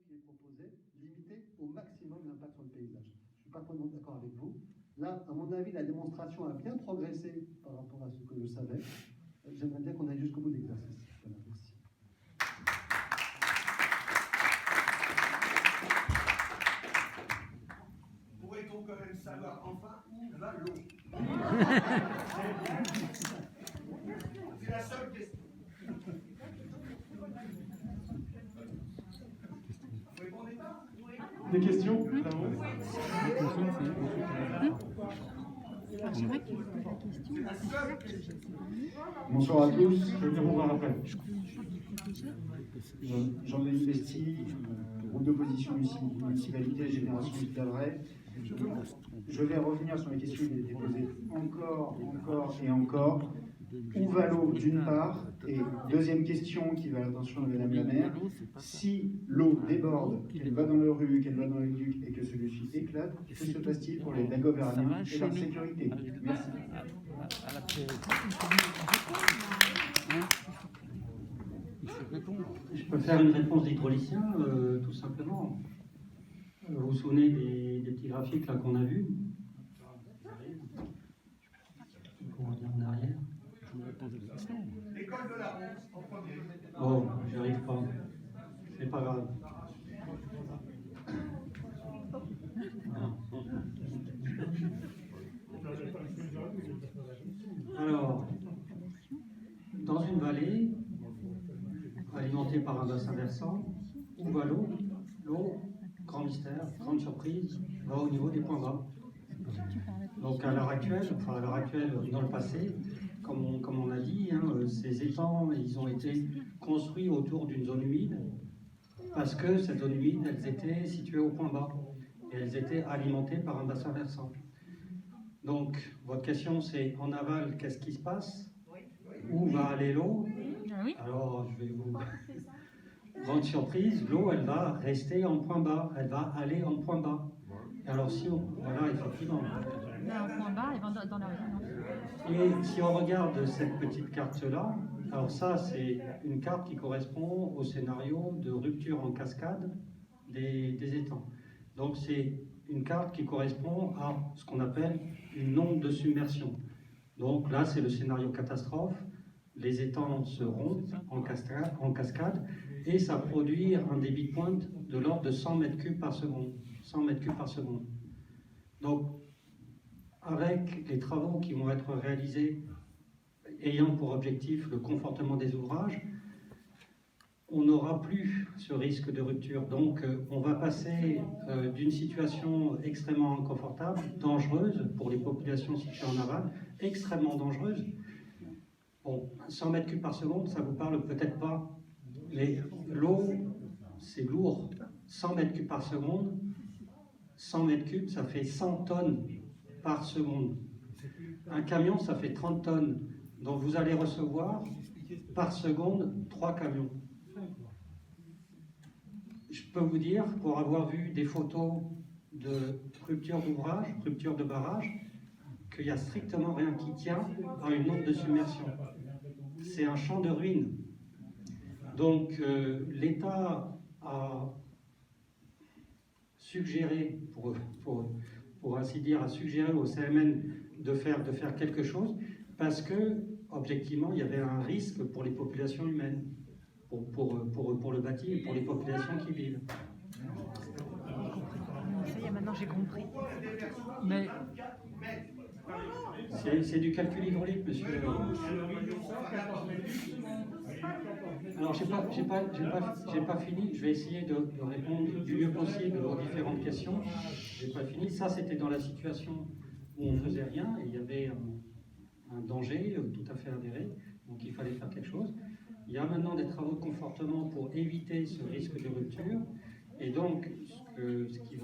qui est proposée, limiter au maximum l'impact sur le paysage. Je ne suis pas complètement d'accord avec vous. Là, à mon avis, la démonstration a bien progressé par rapport à ce que je savais. J'aimerais bien qu'on aille jusqu'au bout de l'exercice. Voilà, merci. Pourrait-on quand même savoir enfin où va l'eau? C'est la seule question. Vous répondez pas? Des questions? J'aimerais que tu poses la question. Bonsoir à tous, je vais venir vous voir après. Je J'en ai investi, groupe d'opposition ici, municipalité, Génération Vivray. Je vais revenir sur les questions qui ont été posées encore et encore. Où va l'eau d'une part? Et deuxième question qui va à l'attention de Madame la maire, si l'eau déborde, qu'elle va dans le rue, qu'elle va dans le duc et que celui-ci éclate, que se passe-t-il pour les Dagoverniens et leur sécurité? Merci. Je peux faire une réponse d'hydraulicien, tout simplement. Vous vous souvenez des petits graphiques là qu'on a vus? Pour revenir en arrière. L'école de la Ronce, en premier. Oh, j'y arrive pas. C'est pas grave. Alors, dans une vallée alimentée par un bassin versant, où va l'eau? L'eau, grand mystère, grande surprise, va au niveau des points bas. Donc à l'heure actuelle, dans le passé, comme on a dit, ces étangs, ils ont été construits autour d'une zone humide, parce que cette zone humide, elles étaient situées au point bas, et elles étaient alimentées par un bassin versant. Donc, votre question, c'est en aval, qu'est-ce qui se passe? Où va aller l'eau? Alors, je vais vous... Grande surprise, l'eau, elle va rester en point bas, elle va aller en point bas. Alors, si on... Voilà, effectivement. en point bas et dans la région. Et si on regarde cette petite carte-là, alors ça, c'est une carte qui correspond au scénario de rupture en cascade des étangs. Donc, c'est une carte qui correspond à ce qu'on appelle une onde de submersion. Donc là, c'est le scénario catastrophe. Les étangs se rompent en cascade et ça produit un débit de pointe de l'ordre de 100 mètres cubes par seconde. 100 mètres cubes par seconde. Donc, avec les travaux qui vont être réalisés ayant pour objectif le confortement des ouvrages, on n'aura plus ce risque de rupture. Donc, on va passer d'une situation extrêmement inconfortable, dangereuse pour les populations situées en aval, extrêmement dangereuse. Bon, 100 mètres cubes par seconde, ça vous parle peut-être pas, mais l'eau, c'est lourd. 100 mètres cubes par seconde, 100 mètres cubes, ça fait 100 tonnes par seconde. Un camion, ça fait 30 tonnes. Donc, vous allez recevoir par seconde 3 camions. Je peux vous dire, pour avoir vu des photos de rupture d'ouvrage, rupture de barrage, qu'il n'y a strictement rien qui tient à une onde de submersion. C'est un champ de ruines. Donc l'État a suggéré, pour ainsi dire, a suggéré au CMN de faire quelque chose parce que, objectivement, il y avait un risque pour les populations humaines. Pour le bâti et pour les populations qui vivent. Ça y est, maintenant j'ai compris. Mais c'est du calcul hydraulique, monsieur. Alors, j'ai pas fini. Je vais essayer de répondre du mieux possible aux différentes questions. J'ai pas fini. Ça, c'était dans la situation où on ne faisait rien et il y avait un danger tout à fait avéré. Donc, il fallait faire quelque chose. Il y a maintenant des travaux de confortement pour éviter ce risque de rupture. Et donc, ce qui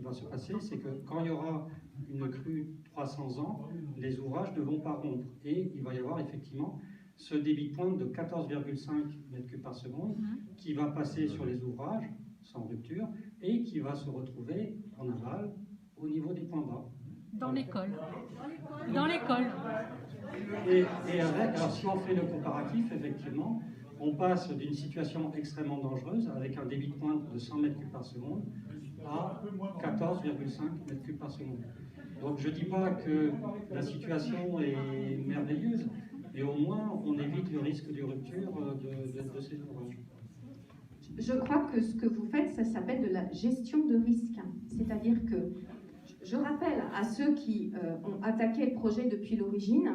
va se passer, c'est que quand il y aura une crue 300 ans, les ouvrages ne vont pas rompre. Et il va y avoir effectivement ce débit de pointe de 14,5 mètres cubes par seconde qui va passer sur les ouvrages sans rupture et qui va se retrouver en aval au niveau des points bas. dans l'école. Dans l'école. Et avec, alors si on fait le comparatif, effectivement, on passe d'une situation extrêmement dangereuse, avec un débit de pointe de 100 mètres cubes par seconde, à 14,5 mètres cubes par seconde. Donc je ne dis pas que la situation est merveilleuse, mais au moins on évite le risque de rupture de ces ouvrages. Je crois que ce que vous faites, ça s'appelle de la gestion de risque. C'est-à-dire que, je rappelle à ceux qui ont attaqué le projet depuis l'origine,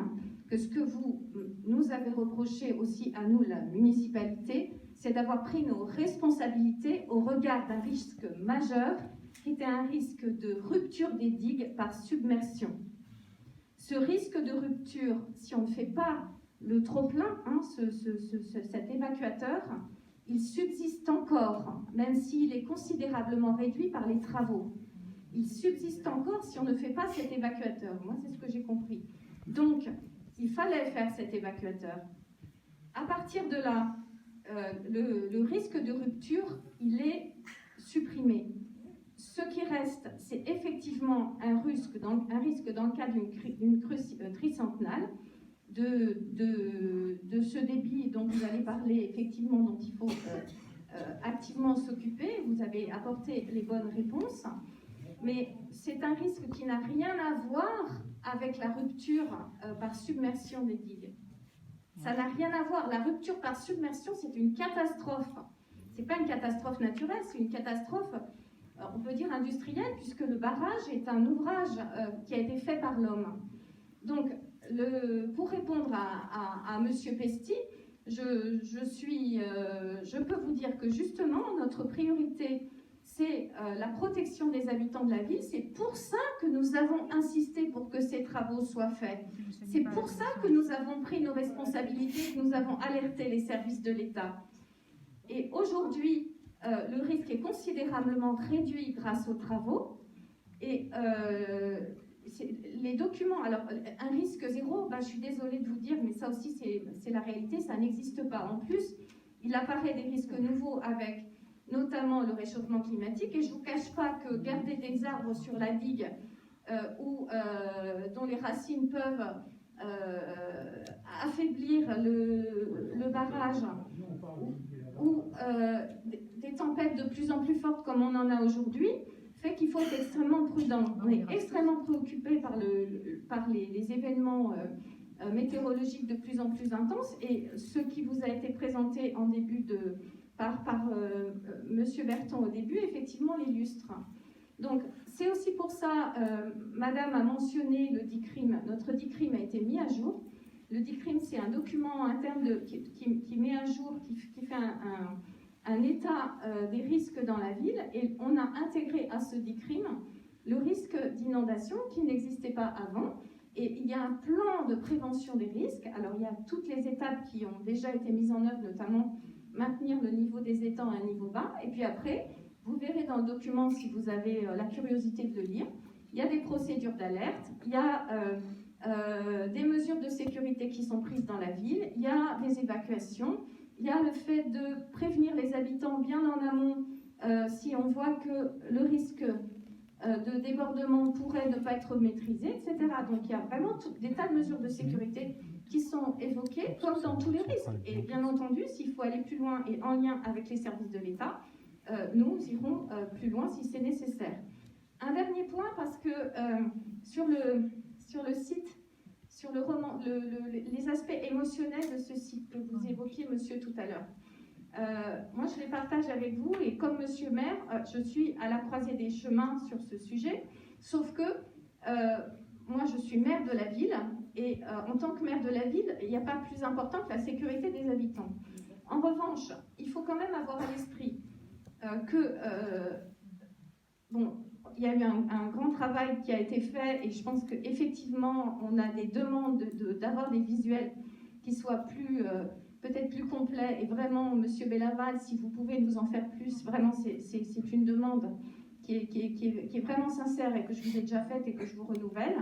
que ce que vous nous avez reproché aussi à nous, la municipalité, c'est d'avoir pris nos responsabilités au regard d'un risque majeur, qui était un risque de rupture des digues par submersion. Ce risque de rupture, si on ne fait pas le trop-plein, cet évacuateur, il subsiste encore, même s'il est considérablement réduit par les travaux. Il subsiste encore si on ne fait pas cet évacuateur. Moi, c'est ce que j'ai compris. Donc, il fallait faire cet évacuateur. À partir de là, le risque de rupture, il est supprimé. Ce qui reste, c'est effectivement un risque dans le cas d'une crue tricentenale, de ce débit dont vous allez parler, effectivement, dont il faut activement s'occuper. Vous avez apporté les bonnes réponses, mais c'est un risque qui n'a rien à voir avec la rupture par submersion des digues. Ça n'a rien à voir. La rupture par submersion, c'est une catastrophe. C'est pas une catastrophe naturelle, c'est une catastrophe, on peut dire industrielle, puisque le barrage est un ouvrage qui a été fait par l'homme. Donc, pour répondre à Monsieur Pesty, je peux vous dire que justement, notre priorité, c'est la protection des habitants de la ville. C'est pour ça que nous avons insisté pour que ces travaux soient faits. C'est pour ça que nous avons pris nos responsabilités, que nous avons alerté les services de l'État. Et aujourd'hui, le risque est considérablement réduit grâce aux travaux. Et les documents, alors un risque zéro, je suis désolée de vous dire, mais ça aussi c'est la réalité, ça n'existe pas. En plus, il apparaît des risques nouveaux avec notamment le réchauffement climatique, et je ne vous cache pas que garder des arbres sur la digue dont les racines peuvent affaiblir le barrage, ou des tempêtes de plus en plus fortes comme on en a aujourd'hui, fait qu'il faut être extrêmement prudent. On est extrêmement préoccupé par les événements météorologiques de plus en plus intenses, et ce qui vous a été présenté en début par Monsieur Berton au début, effectivement, l'illustre. Donc, c'est aussi pour ça, Madame a mentionné le DICRIM. Notre DICRIM a été mis à jour. Le DICRIM, c'est un document interne qui met à jour, qui fait un état des risques dans la ville, et on a intégré à ce DICRIM le risque d'inondation qui n'existait pas avant. Et il y a un plan de prévention des risques. Alors, il y a toutes les étapes qui ont déjà été mises en œuvre, notamment maintenir le niveau des étangs à un niveau bas. Et puis après, vous verrez dans le document, si vous avez la curiosité de le lire, il y a des procédures d'alerte, il y a des mesures de sécurité qui sont prises dans la ville, il y a des évacuations, il y a le fait de prévenir les habitants bien en amont si on voit que le risque de débordement pourrait ne pas être maîtrisé, etc. Donc il y a vraiment des tas de mesures de sécurité qui sont évoquées, comme dans tous les risques. Et bien entendu, s'il faut aller plus loin et en lien avec les services de l'État, nous irons plus loin si c'est nécessaire. Un dernier point, parce que sur le site, sur les aspects émotionnels de ce site que vous évoquiez, monsieur, tout à l'heure, moi je les partage avec vous, et comme monsieur maire, je suis à la croisée des chemins sur ce sujet, sauf que moi je suis maire de la ville, et en tant que maire de la ville, il n'y a pas plus important que la sécurité des habitants. En revanche, il faut quand même avoir à l'esprit il y a eu un grand travail qui a été fait, et je pense qu'effectivement, on a des demandes d'avoir des visuels qui soient peut-être plus complets. Et vraiment, Monsieur Bellaval, si vous pouvez nous en faire plus, vraiment, c'est une demande qui est vraiment sincère et que je vous ai déjà faite et que je vous renouvelle.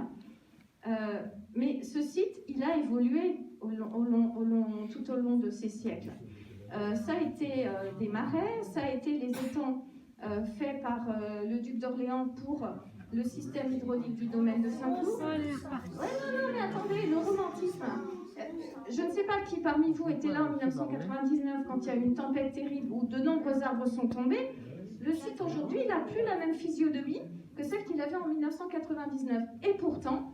Mais ce site, il a évolué tout au long de ces siècles. Ça a été des marais, ça a été les étangs faits par le duc d'Orléans pour le système hydraulique du domaine de Saint-Cloud. Ouais, non, mais attendez, le romantisme. Je ne sais pas qui parmi vous était là en 1999 quand il y a eu une tempête terrible où de nombreux arbres sont tombés. Le site aujourd'hui, il n'a plus la même physionomie que celle qu'il avait en 1999. Et pourtant,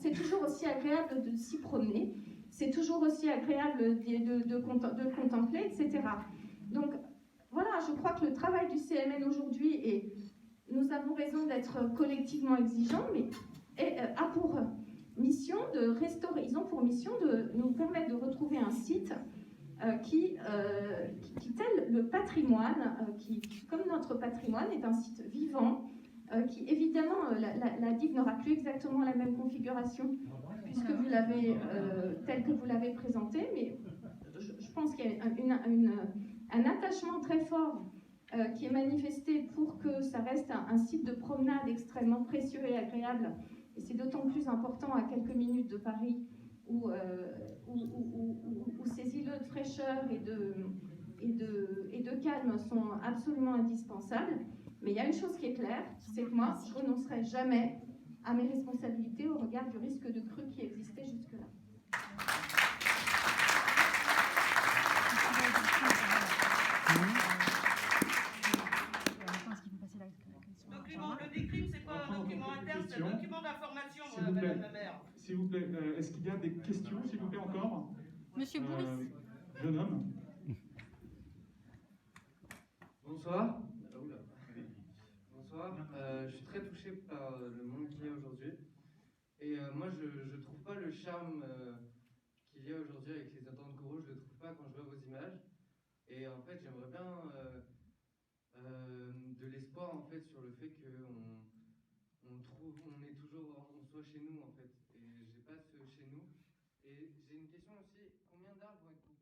c'est toujours aussi agréable de s'y promener, c'est toujours aussi agréable de contempler, etc. Donc voilà, je crois que le travail du CMN aujourd'hui, et nous avons raison d'être collectivement exigeants, mais a pour mission de restaurer, ils ont pour mission de nous permettre de retrouver un site qui, tel le patrimoine, qui, comme notre patrimoine, est un site vivant, qui évidemment, la digue n'aura plus exactement la même configuration puisque vous l'avez, tel que vous l'avez présenté, mais je pense qu'il y a un attachement très fort qui est manifesté pour que ça reste un site de promenade extrêmement précieux et agréable. Et c'est d'autant plus important à quelques minutes de Paris où ces îlots de fraîcheur et de calme sont absolument indispensables. Mais il y a une chose qui est claire, c'est que moi, je ne renoncerai jamais à mes responsabilités au regard du risque de crue qui existait jusque-là. Document, le décrypte, c'est pas un document interne, c'est un document d'information, madame la maire. S'il vous plaît, est-ce qu'il y a des questions, s'il vous plaît, encore? Monsieur Bourris. Jeune homme. Bonsoir. Bonsoir. Je suis très touché par le monde qu'il y a aujourd'hui. Et moi, je trouve pas le charme qu'il y a aujourd'hui avec les attentes gourous, je le trouve pas quand je vois vos images. Et en fait, j'aimerais bien de l'espoir en fait sur le fait on soit chez nous en fait. Et j'ai pas ce chez nous. Et j'ai une question aussi, combien d'arbres vont être